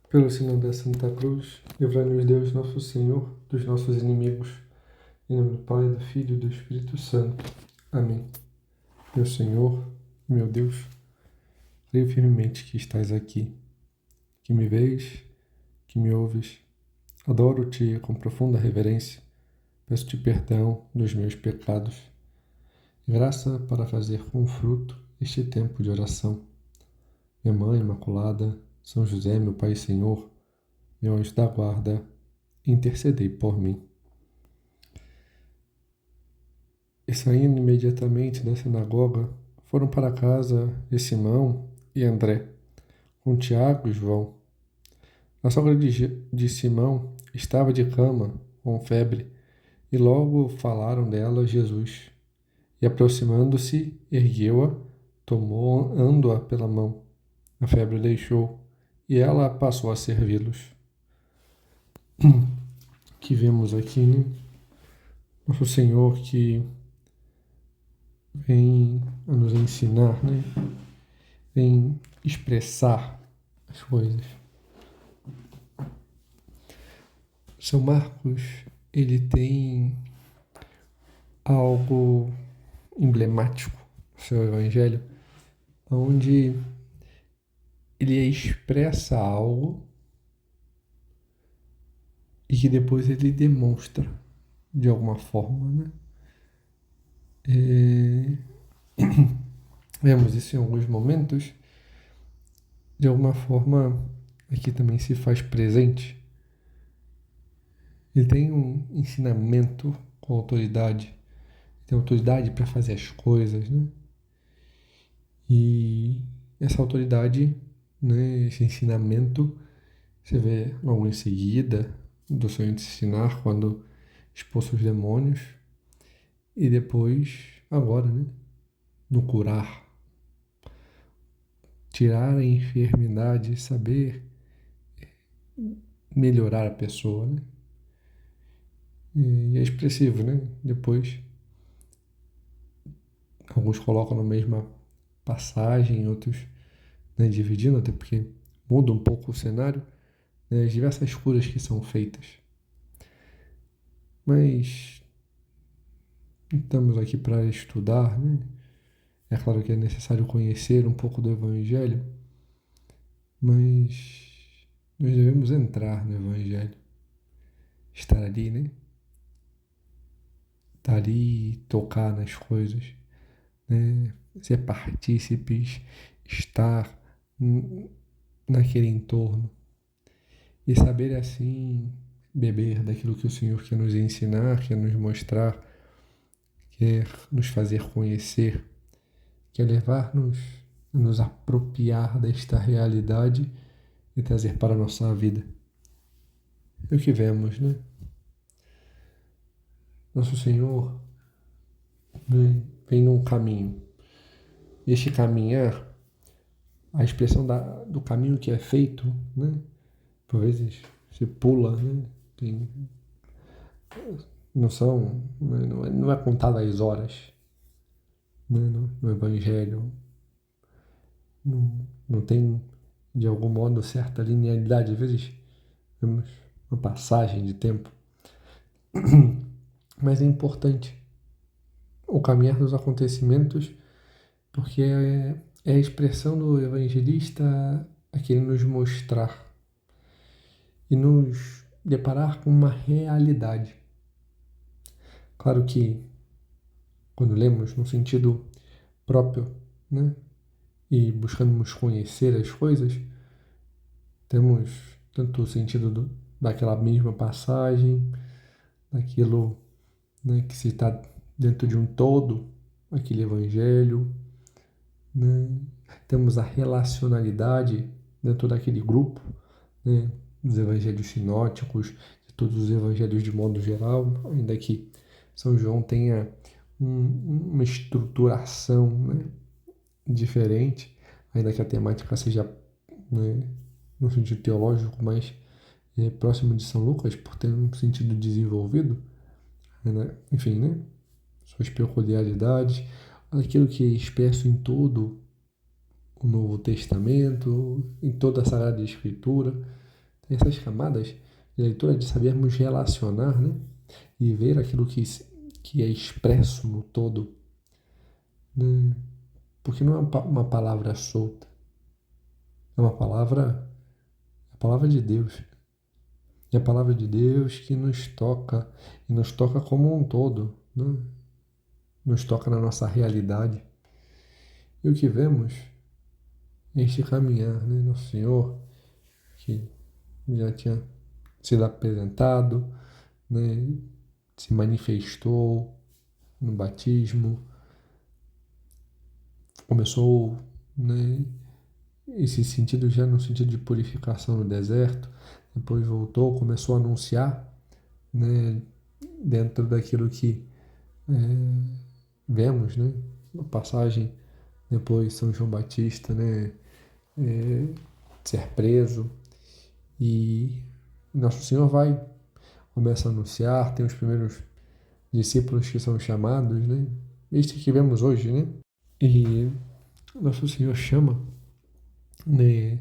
Pelo sinal da Santa Cruz, livrai-nos Deus, nosso Senhor, dos nossos inimigos. Em nome do Pai, do Filho e do Espírito Santo. Amém. Meu Senhor, meu Deus, creio firmemente que estás aqui, que me vês, que me ouves. Adoro-te com profunda reverência. Peço-te perdão dos meus pecados. Graça para fazer com fruto este tempo de oração. Minha Mãe Imaculada, São José, meu Pai e Senhor, meu anjo da guarda, intercedei por mim. E saindo imediatamente da sinagoga, foram para a casa de Simão e André, com Tiago e João. A sogra de Simão estava de cama, com febre, e logo falaram dela a Jesus. E aproximando-se, ergueu-a, tomando-a pela mão. A febre deixou, e ela passou a servi-los. Que vemos aqui, né? Nosso Senhor que vem a nos ensinar, né? Vem expressar as coisas. São Marcos, ele tem algo emblemático no seu evangelho, onde ele expressa algo e que depois ele demonstra de alguma forma, né? Vemos isso em alguns momentos. De alguma forma, aqui também se faz presente. Ele tem um ensinamento com autoridade. Tem autoridade para fazer as coisas, né? E essa autoridade, né, esse ensinamento, você vê logo em seguida do seu ensinar, quando expulsa os demônios, e depois, agora, né, no curar, tirar a enfermidade, saber melhorar a pessoa, né? E é expressivo, né? Depois, alguns colocam na mesma passagem, outros, né, dividindo, até porque muda um pouco o cenário, né, as diversas curas que são feitas. Mas estamos aqui para estudar, né? É claro que é necessário conhecer um pouco do Evangelho, mas nós devemos entrar no Evangelho, estar ali, né? Estar ali, tocar nas coisas, né? Ser partícipes, estar naquele entorno e saber assim beber daquilo que o Senhor quer nos ensinar, quer nos mostrar, quer nos fazer conhecer, quer levar-nos a nos apropriar desta realidade e trazer para a nossa vida. É o que vemos, né? Nosso Senhor vem num caminho. Este caminhar, a expressão do caminho que é feito, né? Por vezes você pula, né? Não são, não é contada as horas, né? No Evangelho. Não tem, de algum modo, certa linearidade. Às vezes vemos uma passagem de tempo. Mas é importante o caminhar dos acontecimentos, porque é a expressão do evangelista a querer nos mostrar e nos deparar com uma realidade. Claro que quando lemos no sentido próprio, né, e buscamos conhecer as coisas, temos tanto o sentido daquela mesma passagem, daquilo, né, que se está dentro de um todo, aquele evangelho, né? Temos a relacionalidade dentro daquele grupo, né, dos evangelhos sinóticos, de todos os evangelhos de modo geral, ainda que São João tenha uma estruturação, né, diferente, ainda que a temática seja, né, no sentido teológico, mais próximo de São Lucas, por ter um sentido desenvolvido, né? Enfim, né, suas peculiaridades, aquilo que é expresso em todo o Novo Testamento, em toda a Sagrada Escritura, essas camadas de leitura, de sabermos relacionar, né? E ver aquilo que é expresso no todo, né? Porque não é uma palavra solta, é a palavra de Deus. É a palavra de Deus que nos toca, e nos toca como um todo, né? Nos toca na nossa realidade. E o que vemos é este caminhar, né? Nosso Senhor, que já tinha sido apresentado, né? Se manifestou no batismo, começou, né? Esse sentido já no sentido de purificação no deserto, depois voltou, começou a anunciar, né? Dentro daquilo que vemos, né? Uma passagem depois São João Batista, né? Ser preso e Nosso Senhor começa a anunciar, tem os primeiros discípulos que são chamados, né? Este que vemos hoje, né? E Nosso Senhor chama, né,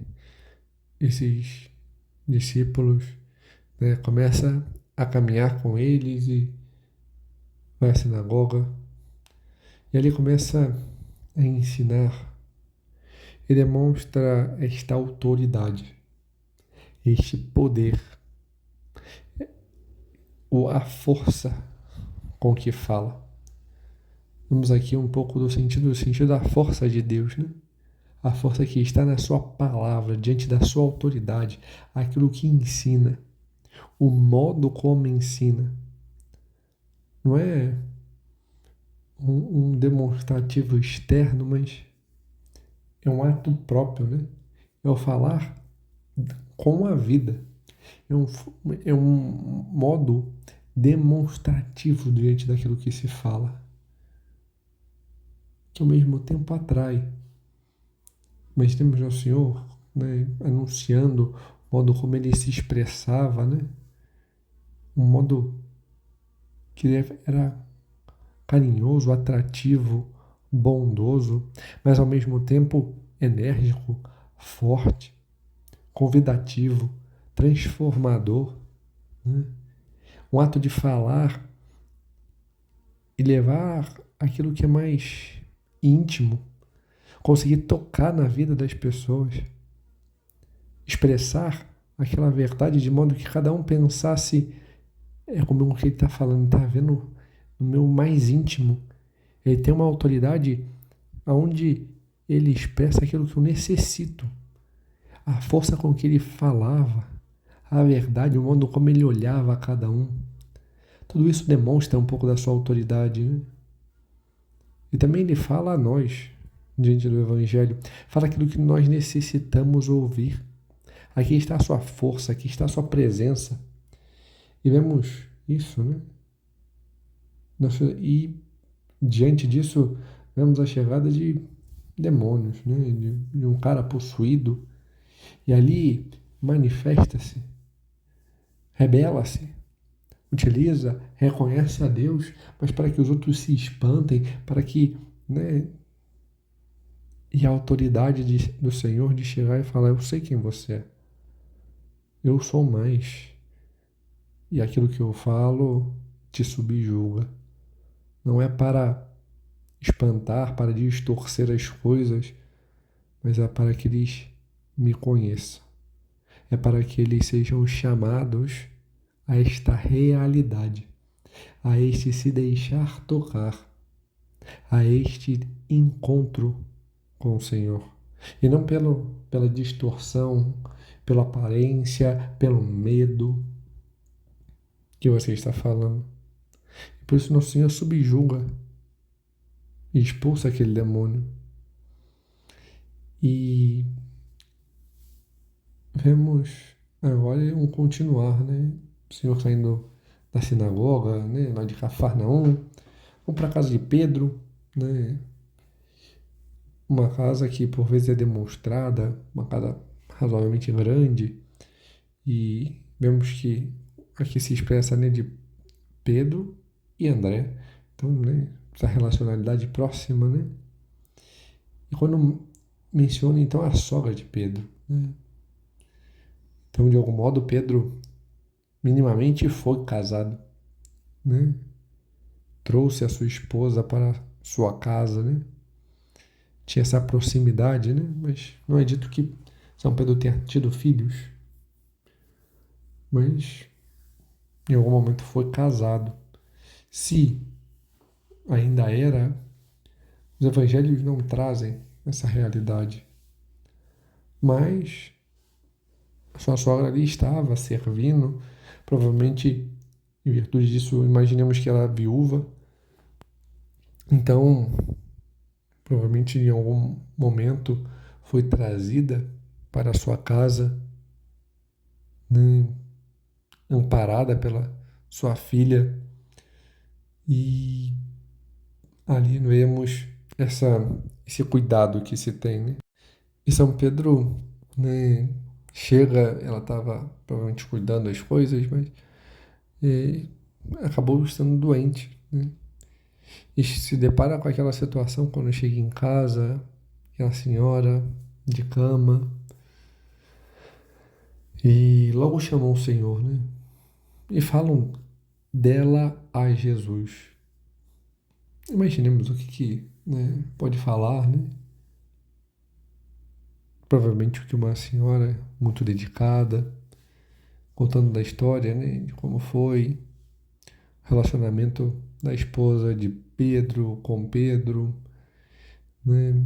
esses discípulos, né? Começa a caminhar com eles e vai à sinagoga e ali começa a ensinar e demonstra esta autoridade, este poder, ou a força com que fala. Vemos aqui um pouco do sentido da força de Deus, né? A força que está na sua palavra, diante da sua autoridade, aquilo que ensina, o modo como ensina. Não é um demonstrativo externo, mas é um ato próprio, né? É o falar com a vida. É um modo demonstrativo diante daquilo que se fala, que ao mesmo tempo atrai. Mas temos o Senhor, né, anunciando o modo como ele se expressava, né? Um modo que era carinhoso, atrativo, bondoso, mas ao mesmo tempo enérgico, forte, convidativo, transformador, né? Um ato de falar e levar aquilo que é mais íntimo, conseguir tocar na vida das pessoas, expressar aquela verdade de modo que cada um pensasse, é como o que ele está falando, está vendo no meu mais íntimo. Ele tem uma autoridade onde ele expressa aquilo que eu necessito, a força com que ele falava, a verdade, o modo como ele olhava a cada um. Tudo isso demonstra um pouco da sua autoridade, né? E também ele fala a nós, diante do Evangelho, fala aquilo que nós necessitamos ouvir. Aqui está a sua força, aqui está a sua presença. E vemos isso, né? E diante disso, vemos a chegada de demônios, né? De um cara possuído. E ali manifesta-se, rebela-se, utiliza, reconhece a Deus, mas para que os outros se espantem, para que, né? E a autoridade do Senhor de chegar e falar: eu sei quem você é, eu sou mais, e aquilo que eu falo te subjuga. Não é para espantar, para distorcer as coisas, mas é para que eles me conheçam. É para que eles sejam chamados a esta realidade, a este se deixar tocar, a este encontro com o Senhor. E não pela distorção, pela aparência, pelo medo que você está falando. Por isso nosso Senhor subjuga e expulsa aquele demônio. E vemos agora um continuar, né? O Senhor saindo da sinagoga, né? Lá de Cafarnaum, vamos para a casa de Pedro, né? Uma casa que por vezes é demonstrada, uma casa razoavelmente grande, e vemos que aqui se expressa, né, de Pedro e André. Então, né, essa relacionalidade próxima, né? E quando menciona então a sogra de Pedro, né? Então, de algum modo, Pedro minimamente foi casado, né? Trouxe a sua esposa para sua casa, né? Tinha essa proximidade, né? Mas não é dito que São Pedro tenha tido filhos, mas em algum momento foi casado. Se ainda era, os evangelhos não trazem essa realidade. Mas a sua sogra ali estava servindo, provavelmente em virtude disso, imaginemos que ela era viúva. Então, provavelmente em algum momento foi trazida para a sua casa, né, amparada pela sua filha, e ali vemos esse cuidado que se tem, né? E São Pedro, né, chega, ela estava provavelmente cuidando das coisas, mas acabou estando doente, né? E se depara com aquela situação quando chega em casa, aquela senhora de cama, e logo chamam o Senhor, né? E falam dela a Jesus. Imaginemos o que né, pode falar, né? Provavelmente o que uma senhora muito dedicada, contando da história, né? De como foi o relacionamento da esposa de Pedro com Pedro, né?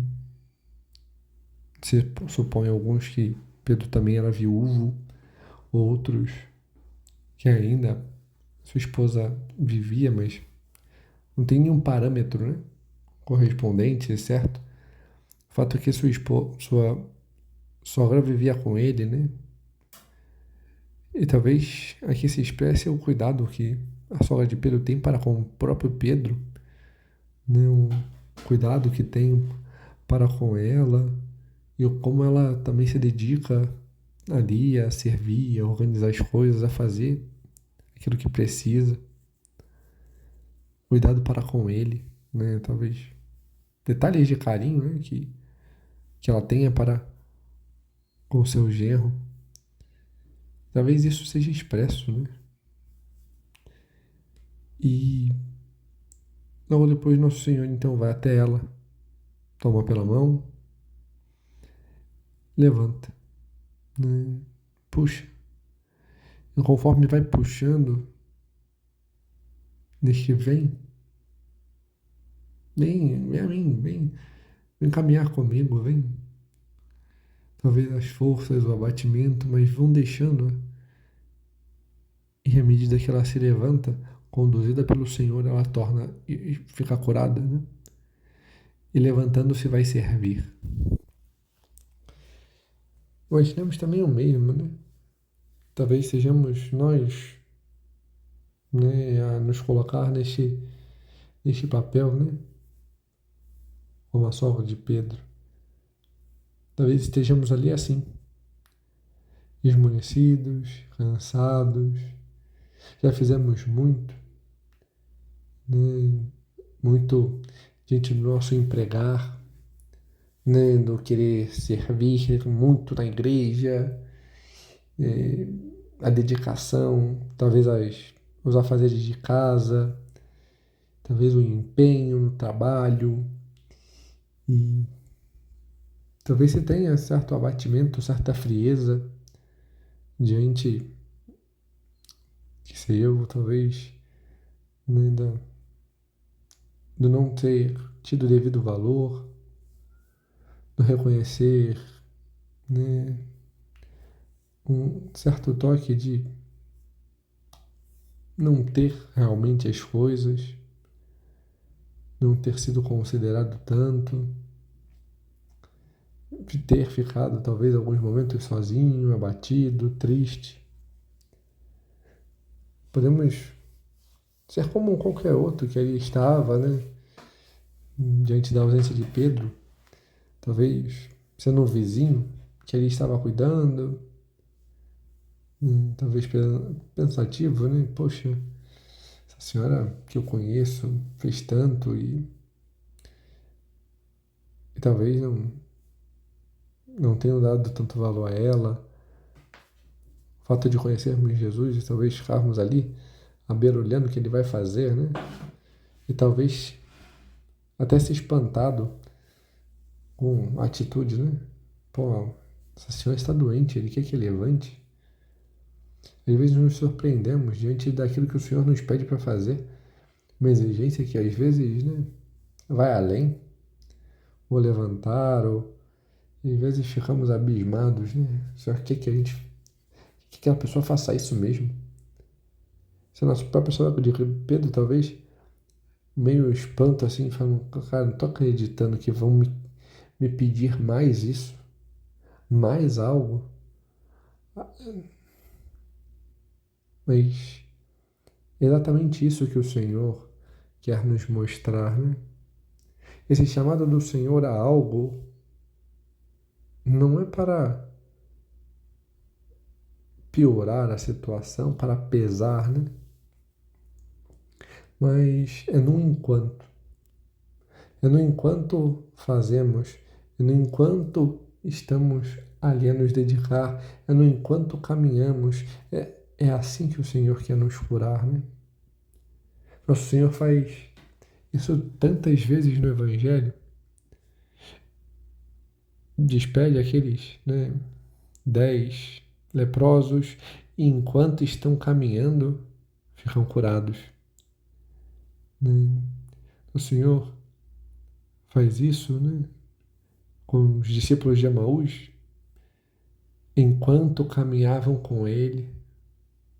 Se supõe alguns que Pedro também era viúvo, outros que ainda sua esposa vivia, mas não tem nenhum parâmetro, né, correspondente, certo? O fato é que sua sogra vivia com ele, né? E talvez aqui se expresse o cuidado que a sogra de Pedro tem para com o próprio Pedro, né? Um cuidado que tem para com ela e como ela também se dedica ali a servir, a organizar as coisas, a fazer aquilo que precisa. Cuidado para com ele, né? Talvez detalhes de carinho, né? Que ela tenha para com o seu genro. Talvez isso seja expresso, né? E logo depois Nosso Senhor então vai até ela, toma pela mão, levanta, né? Puxa. E conforme vai puxando, neste vem a mim, vem caminhar comigo, vem. Talvez as forças, o abatimento, mas vão deixando. E à medida que ela se levanta, conduzida pelo Senhor, ela torna e fica curada, né? E levantando-se vai servir. Imaginemos também o mesmo, né? Talvez sejamos nós, né, a nos colocar neste papel, né? Como a sogra de Pedro. Talvez estejamos ali assim, esmorecidos, cansados, já fizemos muito, né? Muito diante do nosso empregar, né? Do querer servir muito na igreja, a dedicação, talvez os afazeres de casa, talvez o empenho no trabalho, e talvez você tenha certo abatimento, certa frieza diante, que sei eu, talvez, né, do não ter tido o devido valor, do reconhecer, né, um certo toque de não ter realmente as coisas, não ter sido considerado tanto, de ter ficado talvez alguns momentos sozinho, abatido, triste. Podemos ser como qualquer outro que ali estava, né, diante da ausência de Pedro, talvez sendo um vizinho que ali estava cuidando, talvez pensativo, né? Poxa, essa senhora que eu conheço fez tanto e talvez não tenho dado tanto valor a ela, falta de conhecermos Jesus e talvez ficarmos ali, à beira olhando o que ele vai fazer, né? E talvez até se espantado com a atitude, né? Pô, essa senhora está doente, ele quer que levante. Às vezes nos surpreendemos diante daquilo que o Senhor nos pede para fazer, uma exigência que às vezes, né, vai além, ou levantar, ou às vezes ficamos abismados, né? O Senhor quer que a gente, que aquela pessoa faça isso mesmo. Se a nossa própria palavra de Pedro, talvez, meio espanto assim, falando, cara, não tô acreditando que vão me pedir mais isso, mais algo. Mas é exatamente isso que o Senhor quer nos mostrar, né? Esse chamado do Senhor a algo não é para piorar a situação, para pesar, né? Mas é no enquanto. É no enquanto fazemos, é no enquanto estamos ali a nos dedicar, é no enquanto caminhamos. É assim que o Senhor quer nos curar, né? Nosso Senhor faz isso tantas vezes no Evangelho. Despede aqueles, né, 10 leprosos e enquanto estão caminhando, ficam curados. Né? O Senhor faz isso, né, com os discípulos de Emaús, enquanto caminhavam com Ele,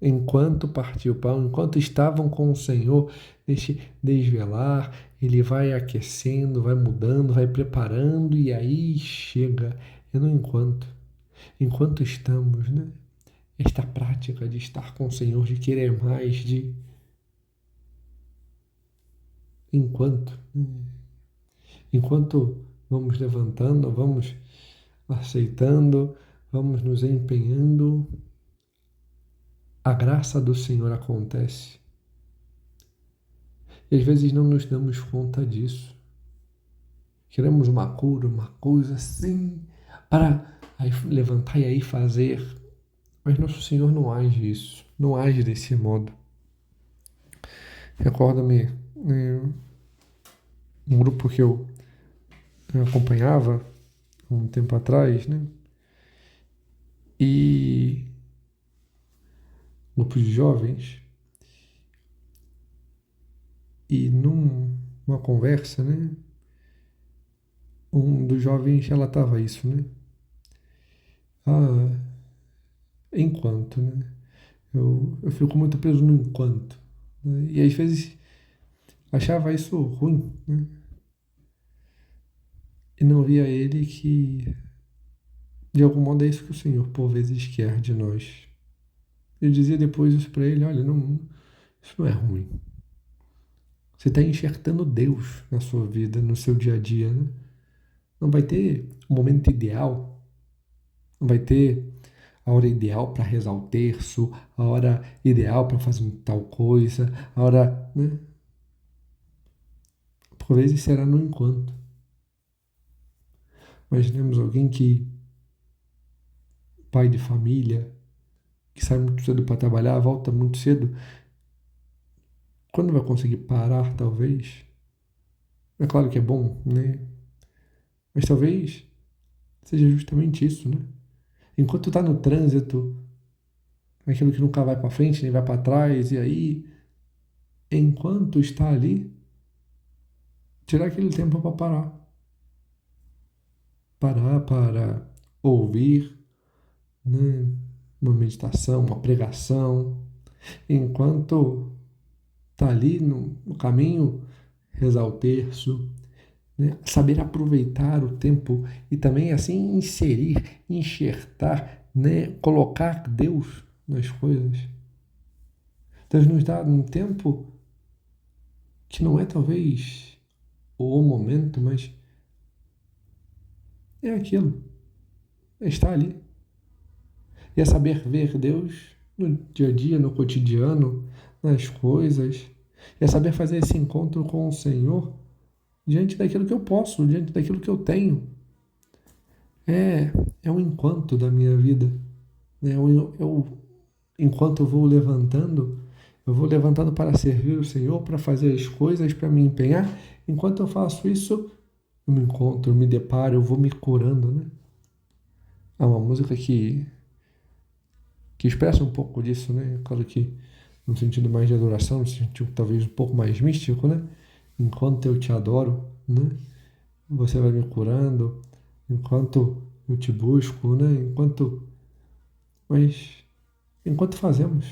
enquanto partiu o pão, enquanto estavam com o Senhor, neste desvelar, Ele vai aquecendo, vai mudando, vai preparando e aí chega. É no enquanto. Enquanto estamos, né? Esta prática de estar com o Senhor, de querer mais, de enquanto vamos levantando, vamos aceitando, vamos nos empenhando, a graça do Senhor acontece. E às vezes não nos damos conta disso. Queremos uma cura, uma coisa assim, para aí levantar e aí fazer. Mas nosso Senhor não age isso, não age desse modo. Recordo-me um grupo que eu acompanhava um tempo atrás, né? E grupo de jovens, e numa conversa, né? Um dos jovens relatava isso, né? Ah, enquanto, né? Eu fico muito preso no enquanto, né? E às vezes achava isso ruim, né? E não via ele que, de algum modo, é isso que o Senhor, por vezes, quer de nós. Eu dizia depois isso para ele, olha, não, isso não é ruim. Você está enxertando Deus na sua vida, no seu dia a dia, né? Não vai ter o momento ideal, não vai ter a hora ideal para rezar o terço, a hora ideal para fazer tal coisa, a hora, né? Por vezes será no enquanto. Imaginemos alguém que, pai de família, que sai muito cedo para trabalhar, volta muito cedo. Quando vai conseguir parar, talvez? É claro que é bom, né? Mas talvez seja justamente isso, né? Enquanto está no trânsito, aquilo que nunca vai para frente nem vai para trás, e aí, enquanto está ali, tirar aquele tempo para parar. Parar para ouvir, né? Uma meditação, uma pregação, enquanto está ali no caminho, rezar o terço, né? Saber aproveitar o tempo e também assim inserir, enxertar, né? Colocar Deus nas coisas. Deus nos dá um tempo que não é talvez o momento, mas é aquilo, é estar ali. E é saber ver Deus no dia a dia, no cotidiano, nas coisas. É saber fazer esse encontro com o Senhor diante daquilo que eu posso, diante daquilo que eu tenho. É um enquanto da minha vida. É o enquanto eu vou levantando para servir o Senhor, para fazer as coisas, para me empenhar. Enquanto eu faço isso, eu me encontro, eu me deparo, eu vou me curando, né? É uma música que expressa um pouco disso, né? Claro que no sentido mais de adoração, no sentido talvez um pouco mais místico, né? Enquanto eu te adoro, né? Você vai me curando, enquanto eu te busco, né? Mas enquanto fazemos,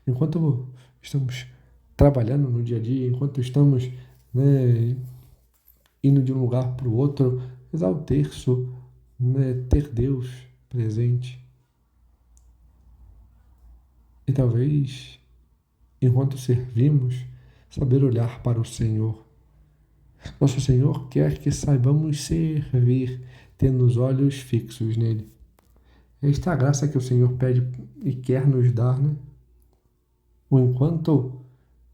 enquanto estamos trabalhando no dia a dia, enquanto estamos, né, indo de um lugar para o outro, rezar o terço, né, ter Deus presente. E talvez, enquanto servimos, saber olhar para o Senhor. Nosso Senhor quer que saibamos servir, tendo os olhos fixos nele. É esta a graça que o Senhor pede e quer nos dar, né? O enquanto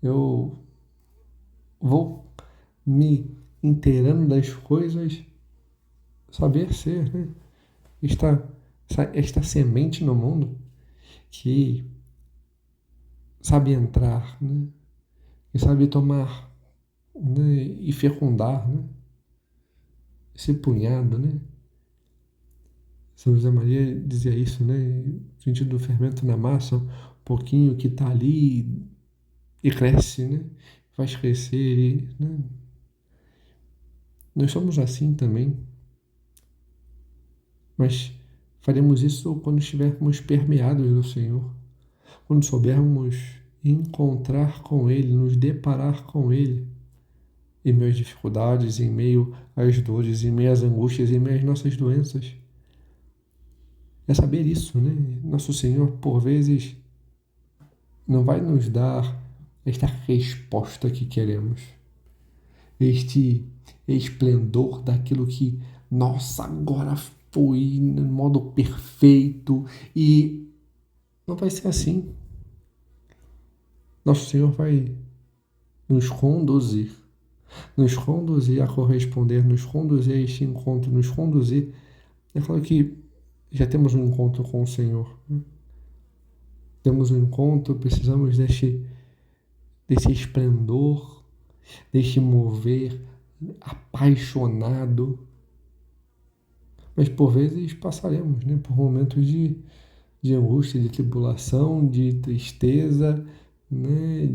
eu vou me inteirando das coisas, saber ser, né? Esta semente no mundo que sabe entrar, né? Que sabe tomar, né? E fecundar, né? Esse punhado, né? São José Maria dizia isso, né? No sentido do fermento na massa, um pouquinho que está ali e cresce, né? Faz crescer, né? Nós somos assim também, mas faremos isso quando estivermos permeados do Senhor, quando soubermos encontrar com Ele, nos deparar com Ele, em meio às dificuldades, em meio às dores, em meio às angústias, em meio às nossas doenças. É saber isso, né? Nosso Senhor, por vezes, não vai nos dar esta resposta que queremos, este esplendor daquilo que, nossa, agora foi no modo perfeito, e não vai ser assim. Nosso Senhor vai nos conduzir a corresponder, nos conduzir a este encontro, nos conduzir. É claro que já temos um encontro com o Senhor, né? Temos um encontro, precisamos desse esplendor, deste mover apaixonado. Mas por vezes passaremos, né, por momentos de angústia, de tribulação, de tristeza, né,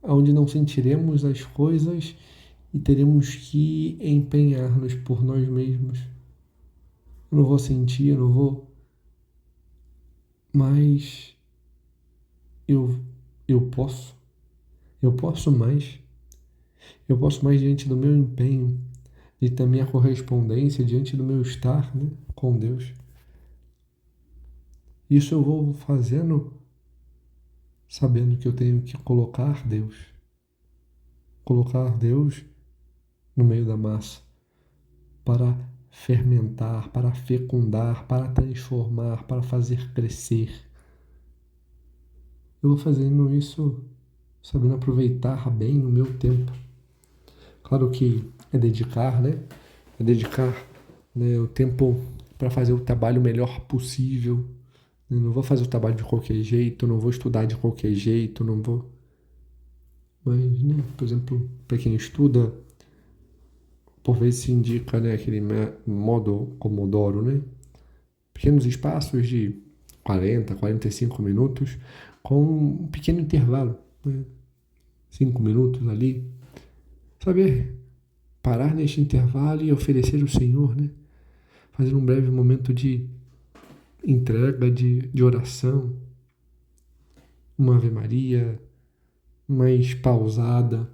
onde não sentiremos as coisas e teremos que empenhar-nos por nós mesmos. Eu não vou sentir, eu não vou, mas eu, eu posso. Eu posso mais. Eu posso mais diante do meu empenho e também a correspondência diante do meu estar, né, com Deus. Isso eu vou fazendo sabendo que eu tenho que colocar Deus no meio da massa para fermentar, para fecundar, para transformar, para fazer crescer. Eu vou fazendo isso sabendo aproveitar bem o meu tempo. Claro que é dedicar, né? É dedicar, né, o tempo para fazer o trabalho melhor possível. Eu não vou fazer o trabalho de qualquer jeito, não vou estudar de qualquer jeito, não vou. Mas, né, por exemplo, para quem estuda, por vezes se indica, né, aquele modo Pomodoro, né? Pequenos espaços de 40, 45 minutos com um pequeno intervalo, né? 5 minutos ali. Saber parar neste intervalo e oferecer ao Senhor, né? Fazer um breve momento de entrega, de oração, uma Ave Maria mais pausada,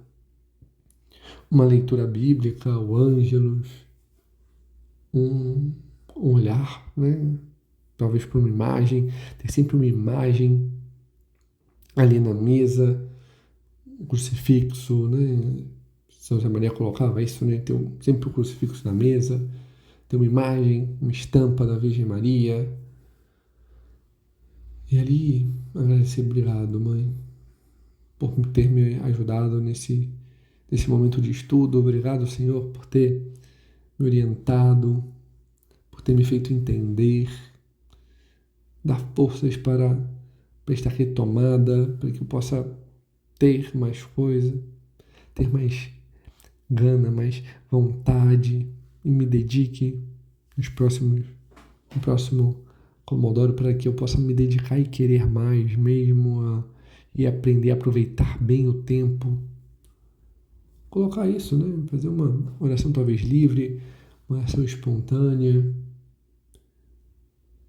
uma leitura bíblica, o Ângelus, um olhar, né? Talvez para uma imagem, ter sempre uma imagem ali na mesa, um crucifixo, né? São José Maria colocava isso, né? Ter sempre o crucifixo na mesa, ter uma imagem, uma estampa da Virgem Maria. E ali agradecer, obrigado, mãe, por ter me ajudado nesse momento de estudo. Obrigado, Senhor, por ter me orientado, por ter me feito entender, dar forças para para estar retomada, para que eu possa ter mais coisa, ter mais gana, mais vontade e me dedique no próximo Pomodoro para que eu possa me dedicar e querer mais mesmo e aprender a aproveitar bem o tempo. Colocar isso, né? Fazer uma oração talvez livre, uma oração espontânea,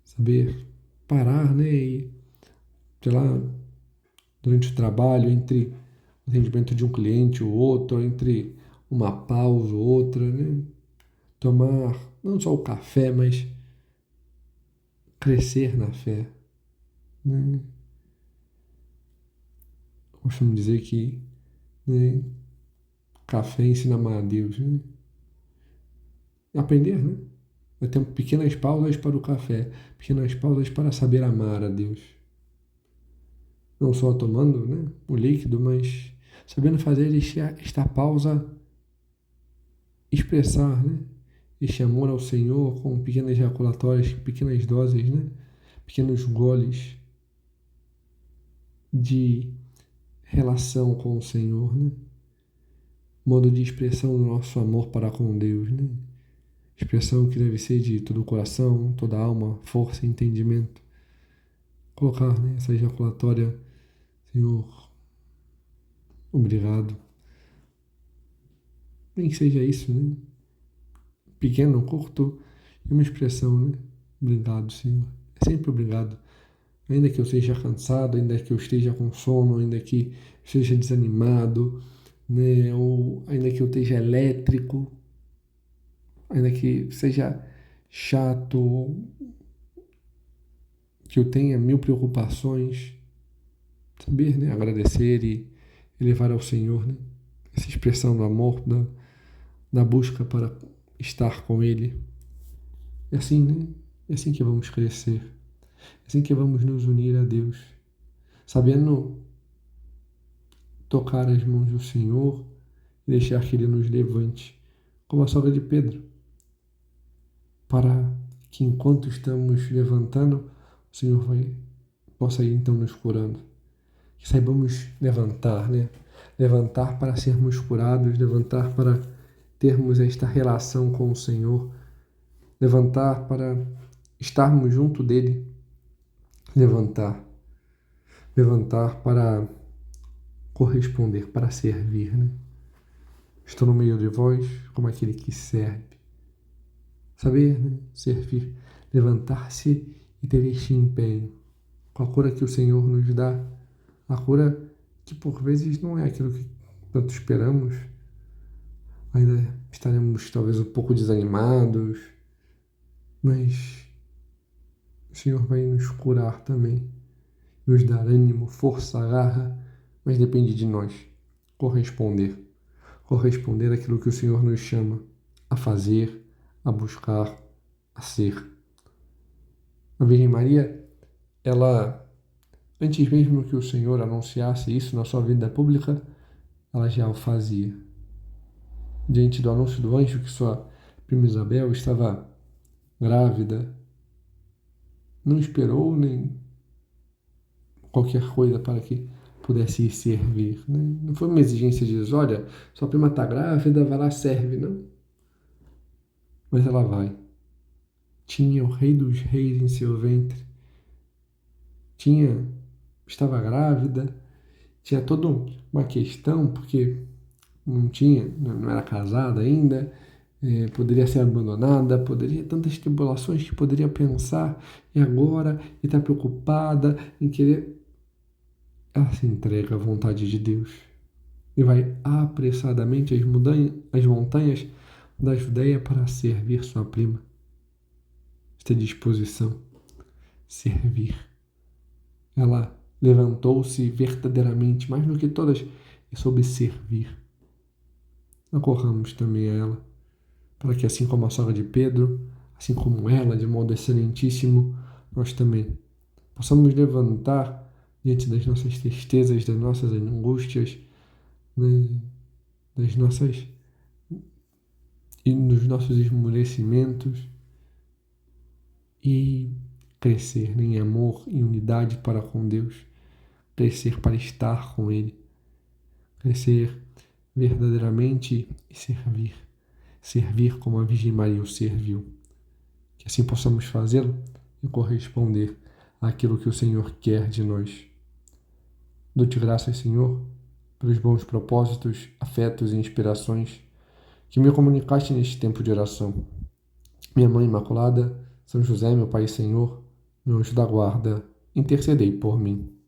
saber parar, né? E, sei lá, durante o trabalho, entre o atendimento de um cliente ou outro, entre uma pausa ou outra, né? Tomar não só o café, mas crescer na fé, né? Costumo dizer que, né, café ensina a amar a Deus, né? Aprender, né? Eu tenho pequenas pausas para o café, pequenas pausas para saber amar a Deus. Não só tomando, né, o líquido, mas sabendo fazer esta pausa expressar, né, este amor ao Senhor com pequenas ejaculatórias, pequenas doses, né, pequenos goles de relação com o Senhor, né, modo de expressão do nosso amor para com Deus, né, expressão que deve ser de todo o coração, toda a alma, força e entendimento. Colocar, né, essa ejaculatória, Senhor, obrigado. Nem que seja isso, né? Pequeno, curto e uma expressão, né? Obrigado, Senhor. É sempre obrigado. Ainda que eu seja cansado, ainda que eu esteja com sono, ainda que esteja desanimado, né? Ou ainda que eu esteja elétrico, ainda que seja chato, que eu tenha mil preocupações, saber, né? Agradecer e elevar ao Senhor, né? Essa expressão do amor, da busca para estar com Ele. É assim, né? É assim que vamos crescer. É assim que vamos nos unir a Deus. Sabendo tocar as mãos do Senhor e deixar que Ele nos levante. Como a sogra de Pedro. Para que enquanto estamos levantando, o Senhor possa ir então nos curando. Que saibamos levantar, né? Levantar para sermos curados, levantar para termos esta relação com o Senhor, levantar para estarmos junto dele, levantar para corresponder, para servir, né? Estou no meio de vós como aquele que serve. Saber, né? Servir, levantar-se e ter este empenho, com a cura que o Senhor nos dá, a cura que por vezes não é aquilo que tanto esperamos, ainda estaremos talvez um pouco desanimados, mas o Senhor vai nos curar também, nos dar ânimo, força, garra, mas depende de nós corresponder. Corresponder àquilo que o Senhor nos chama a fazer, a buscar, a ser. A Virgem Maria, ela, antes mesmo que o Senhor anunciasse isso na sua vida pública, ela já o fazia. Diante do anúncio do anjo que sua prima Isabel estava grávida, não esperou nem qualquer coisa para que pudesse ir servir. Né? Não foi uma exigência de dizer, olha, sua prima está grávida, vai lá, serve, não. Mas ela vai. Tinha o Rei dos Reis em seu ventre. Estava grávida, tinha toda uma questão, porque não era casada ainda, poderia ser abandonada, poderia tantas tribulações que poderia pensar, e agora, e está preocupada em querer. Ela se entrega à vontade de Deus e vai apressadamente às montanhas da Judéia para servir sua prima. Esta disposição, servir. Ela levantou-se verdadeiramente, mais do que todas, e soube servir. Acorramos também a ela, para que assim como a sogra de Pedro, assim como ela, de modo excelentíssimo, nós também possamos levantar diante das nossas tristezas, das nossas angústias, né, das nossas e dos nossos esmorecimentos e crescer em amor e unidade para com Deus, crescer para estar com Ele, crescer verdadeiramente e servir como a Virgem Maria o serviu. Que assim possamos fazê-lo e corresponder àquilo que o Senhor quer de nós. Dou-te graças, Senhor, pelos bons propósitos, afetos e inspirações que me comunicaste neste tempo de oração. Minha Mãe Imaculada, São José, meu Pai e Senhor, meu anjo da guarda, intercedei por mim.